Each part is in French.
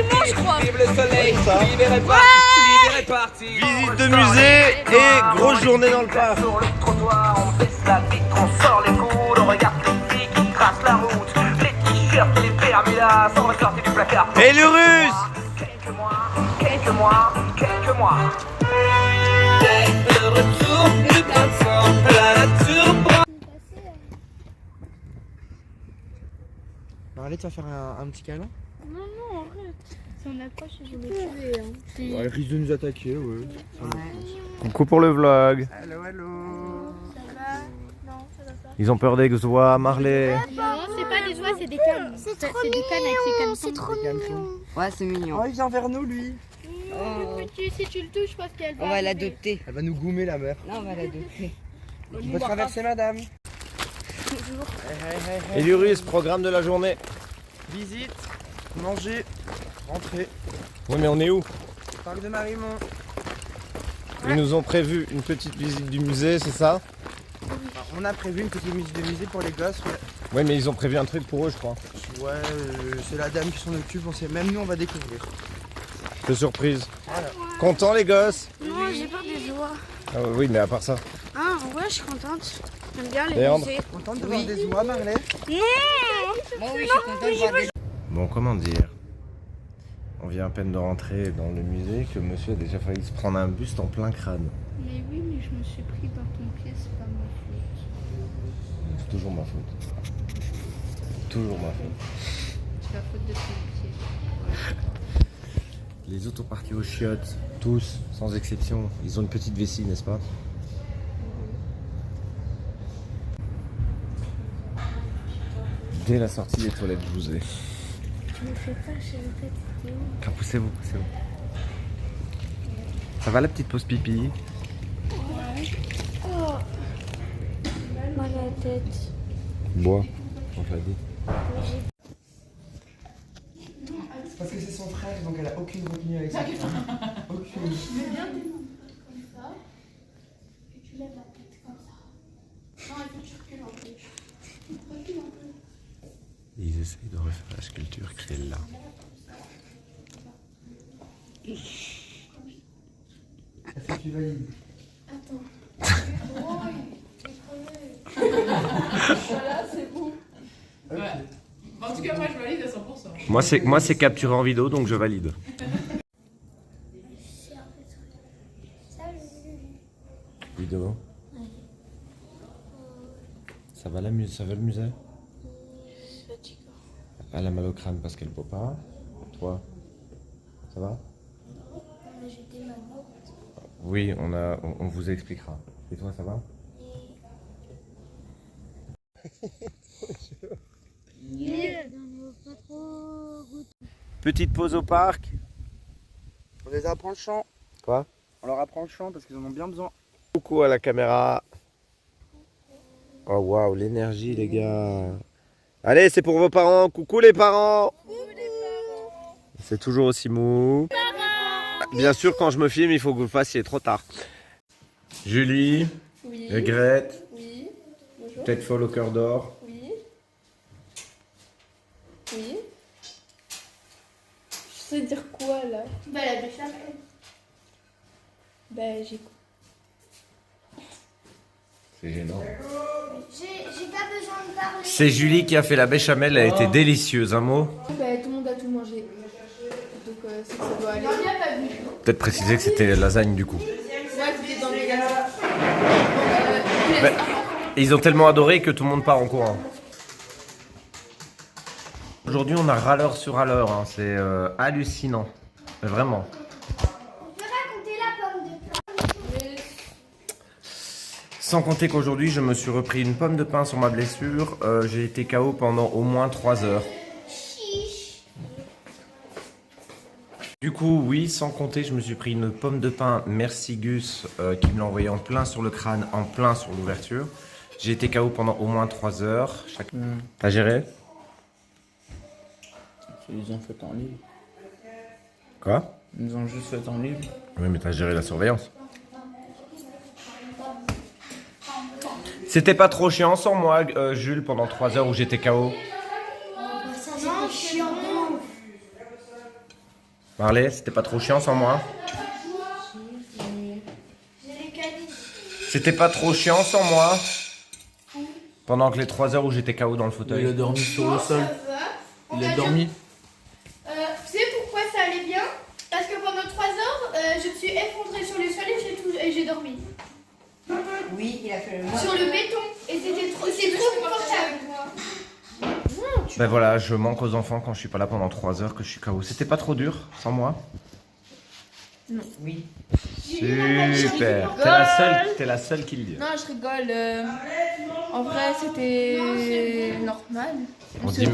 dimanche, je crois. Vive le soleil, libéré parti. Visite de musée et grosse journée dans le parc. Sur le trottoir, on baisse la vitre, on sort les coudes, on regarde les filles qui tracent la route. Les t-shirts et les Bermudas sont ressortis du placard. Et l'Urus. Quelques mois. Le retour du printemps, la nature. Allez, tu vas faire un petit câlin? Non, arrête. Si on approche, je vais le tuer. Ouais, il risque de nous attaquer, ouais. Coucou pour le vlog. Hello. Ça va? Non, ça va pas. Ils ont peur des oies, Marley. Non, c'est pas des oies, c'est des cannes. C'est des cannes avec ses cannes. C'est trop mignon. Ouais, c'est mignon. Oh, il vient vers nous, lui. Le petit, si tu le touches, je pense qu'elle va. On va l'adopter. Elle va nous goumer, la mère. Non, on va l'adopter. On peut traverser, madame. Et l'Urus, programme de la journée. Visite, manger, rentrer. Oui, mais on est où? Parc de Marimont. Ils nous ont prévu une petite visite du musée, c'est ça? On a prévu une petite visite de musée pour les gosses. Oui, mais ils ont prévu un truc pour eux, je crois. Ouais, c'est la dame qui s'en occupe. On sait, même nous, on va découvrir. C'est surprise. Voilà. Content, les gosses? Non, j'ai peur des oies. Ah oui, mais à part ça. Ah, ouais, je suis contente. J'aime bien les Léandre. musées. Contente de voir des oies, Marley? Moi, oui, je suis contente de voir des... Bon, comment dire? On vient à peine de rentrer dans le musée que monsieur a déjà failli se prendre un buste en plein crâne. Mais oui, mais je me suis pris par ton pied, c'est pas ma faute. C'est toujours ma faute. Toujours ma faute. C'est la faute de ton pied. Les autres ont parti aux chiottes, tous, sans exception. Ils ont une petite vessie, n'est-ce pas? Dès la sortie des toilettes, je vous ai. Je me fais pas, je savais pas que t'étais où. Ah, poussez-vous. Ça va la petite pause pipi? Oh, mal à la tête. Bois, on te l'a dit. C'est parce que c'est son frère, donc elle a aucune retenue avec ça. Aucune. Et tu lèves la tête comme ça. Non, il faut que tu recules un peu. Recule un peu. Ils essayent de refaire la sculpture qui est là. Est-ce que tu valides? Attends. Oh, il est crevé. Voilà, c'est bon. Ok. En tout cas, moi je valide à 100%. Moi, c'est capturé en vidéo, donc je valide. Vidéo. Ça va, ça va le musée? Elle a mal au crâne parce qu'elle ne peut pas. Toi, ça va? Oui, on vous expliquera. Et toi, ça va? Petite pause au parc. On les apprend le chant. Quoi? On leur apprend le chant parce qu'ils en ont bien besoin. Coucou à la caméra. Oh waouh, l'énergie les gars. Allez, c'est pour vos parents. Coucou les parents. C'est toujours aussi mou. Bien sûr, quand je me filme, il faut que vous le fassiez, trop tard. Julie, Oui. Grete, Oui. Bonjour. tête folle au cœur d'or. Oui. Oui. Je sais dire quoi là? Bah la béchamel. Bah j'écoute. C'est gênant. J'ai pas besoin de parler. C'est Julie qui a fait la béchamel, elle a été délicieuse, un mot. Bah tout le monde a tout mangé. Donc c'est que ça doit aller. Peut-être préciser que c'était lasagne du coup. Ouais, c'était dans les gars. Mais ils ont tellement adoré que tout le monde part en courant. Aujourd'hui, on a râleur sur râleur, hein. C'est hallucinant. Mais vraiment. On peut raconter la pomme de pain. Sans compter qu'aujourd'hui, je me suis repris une pomme de pain sur ma blessure. J'ai été KO pendant au moins 3 heures. Du coup, oui, sans compter, je me suis pris une pomme de pain Merci Gus qui me l'a envoyé en plein sur le crâne, en plein sur l'ouverture. J'ai été KO pendant au moins 3 heures. T'as géré? Ils ont fait en libre. Quoi? Ils ont juste fait en libre. Oui, mais t'as géré la surveillance. C'était pas trop chiant sans moi, Jules, pendant 3 heures où j'étais KO? Ça, c'est chiant. Marley, c'était pas trop chiant sans moi? J'ai les canines. C'était pas trop chiant sans moi? Pendant que les 3 heures où j'étais KO dans le Il a fauteuil. dormi sur le sol. On Il a a dormi. Vous savez pourquoi ça allait bien? Parce que pendant 3 heures, je me suis effondrée sur le sol et j'ai dormi. Oui, il a fait le même. Sur le béton. Et c'est trop confortable. Ben voilà, je manque aux enfants quand je suis pas là pendant 3 heures que je suis KO. C'était pas trop dur sans moi? Oui. Super. T'es la seule qui le dit. Non, je rigole. En vrai, c'était normal.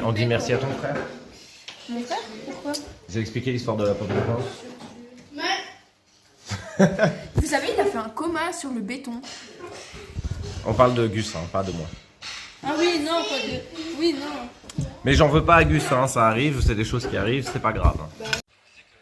On dit merci à ton frère. Mon frère? Pourquoi? J'ai expliqué l'histoire de la pomme de pain. Vous savez, il a fait un coma sur le béton. On parle de Gus, hein, pas de moi. Ah oui, non, pas de... Oui, non. Mais j'en veux pas à Gus, hein, ça arrive, c'est des choses qui arrivent, c'est pas grave.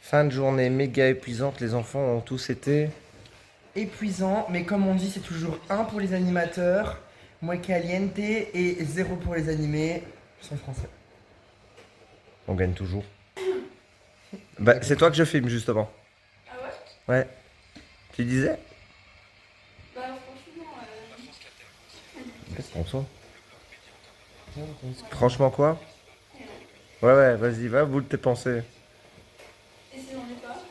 Fin de journée méga épuisante, les enfants ont tous été... Épuisant, mais comme on dit, c'est toujours 1 pour les animateurs, muy caliente, et 0 pour les animés, sont français. On gagne toujours. Bah, c'est toi que je filme justement. Ah ouais? Ouais. Tu disais? Bah franchement... Qu'est-ce qu'on soit? Franchement quoi? Ouais, vas-y, va au bout de tes pensées. Et c'est on est pas?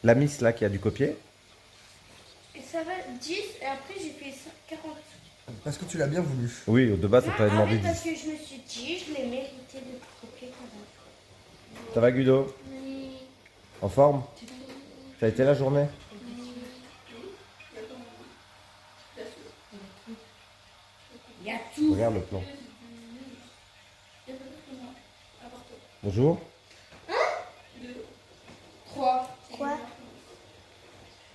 La miss là qui a du copier? Et ça va 10 et après j'ai fait 40. Parce que tu l'as bien voulu. Oui, de base, on t'avait demandé mais 10. parce que je me suis dit, je l'ai mérité de copier quand même. Ça va Guido? Oui. En forme? Ça a été la journée? Il y a tout. Regarde le plan. Bonjour. 3. Quoi?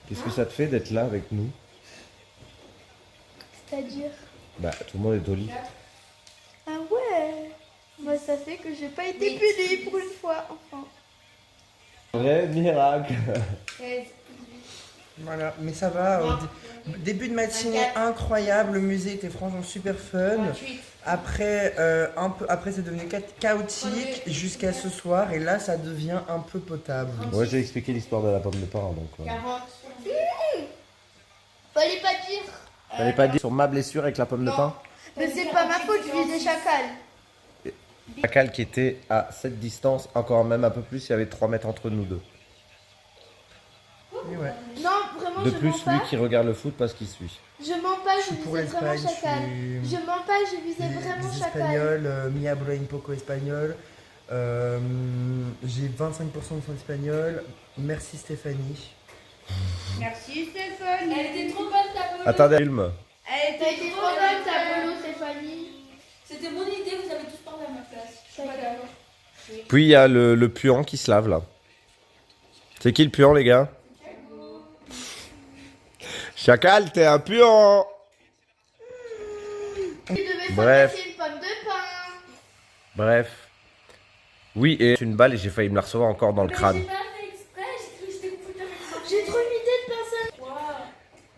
Qu'est-ce que ça te fait d'être là avec nous? C'est-à-dire? Bah, tout le monde est au lit. Ah ouais. Moi ça fait que j'ai pas été punie pour une fois, enfin. Vrai miracle. Voilà, mais ça va. Début de matinée incroyable, le musée était franchement super fun. Après, après c'est devenu chaotique jusqu'à ce soir et là ça devient un peu potable. Ouais, j'ai expliqué l'histoire de la pomme de pain, donc... 40. Fallait pas dire. Fallait pas dire sur ma blessure avec la pomme de pain? Mais c'est pas ma faute, je vis des chacals. Chacal qui était à cette distance, encore même un peu plus, il y avait 3 mètres entre nous deux. Et ouais. Non, vraiment, De je plus, mens pas. lui qui regarde le foot parce qu'il suit. Je mens pas, Je je suis pour visais vraiment l'Espagne, chacal. Je mens pas, je visais vraiment des chacal. espagnols, mi hablo un poco espagnol. J'ai 25% de son espagnol. Merci Stéphanie. Merci Stéphane. Elle était trop bonne ta pelouse. Attendez, filme. Elle était trop bonne ta pelouse, Stéphanie. C'était mon idée, vous avez tous parlé à ma place. Je suis pas d'accord. Puis il y a le puant qui se lave là. C'est qui le puant, les gars? Chacal, t'es un puant! Tu devais Bref. s'en passer une pomme de pain. Bref. Oui, et une balle et j'ai failli me la recevoir encore dans le crâne. J'ai pas fait exprès, j'ai cru que j'étais confondue avec moi. J'ai trop une idée de personne.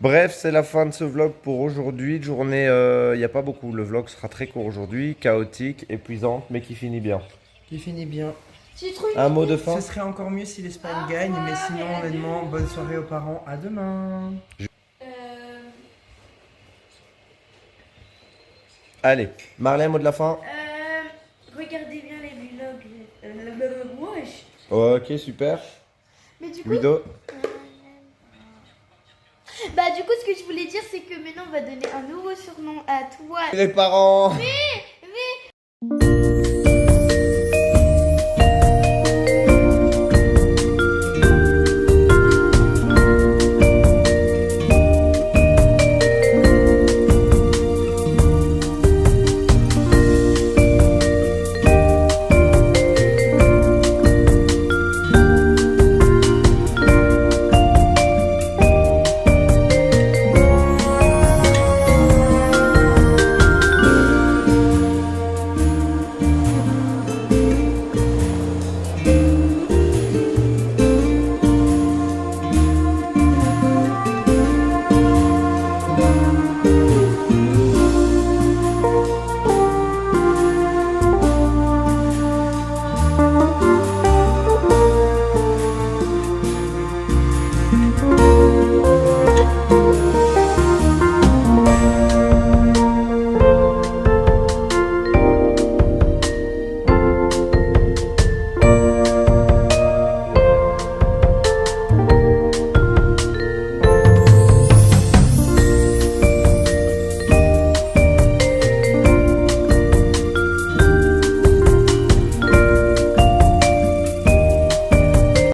Bref, c'est la fin de ce vlog pour aujourd'hui. Journée, il n'y a pas beaucoup. Le vlog sera très court aujourd'hui, chaotique, épuisante, mais qui finit bien. Qui finit bien. J'ai trop une Un mot idée. de fin? Ce serait encore mieux si l'Espagne gagne, mais sinon honnêtement, bonne soirée aux parents. À demain. Allez, Marley, un mot de la fin? Regardez bien les vlogs. Wesh. Ok, super. Mais du coup, Guido? bah du coup, ce que je voulais dire, c'est que maintenant, on va donner un nouveau surnom à toi. Les parents! Mais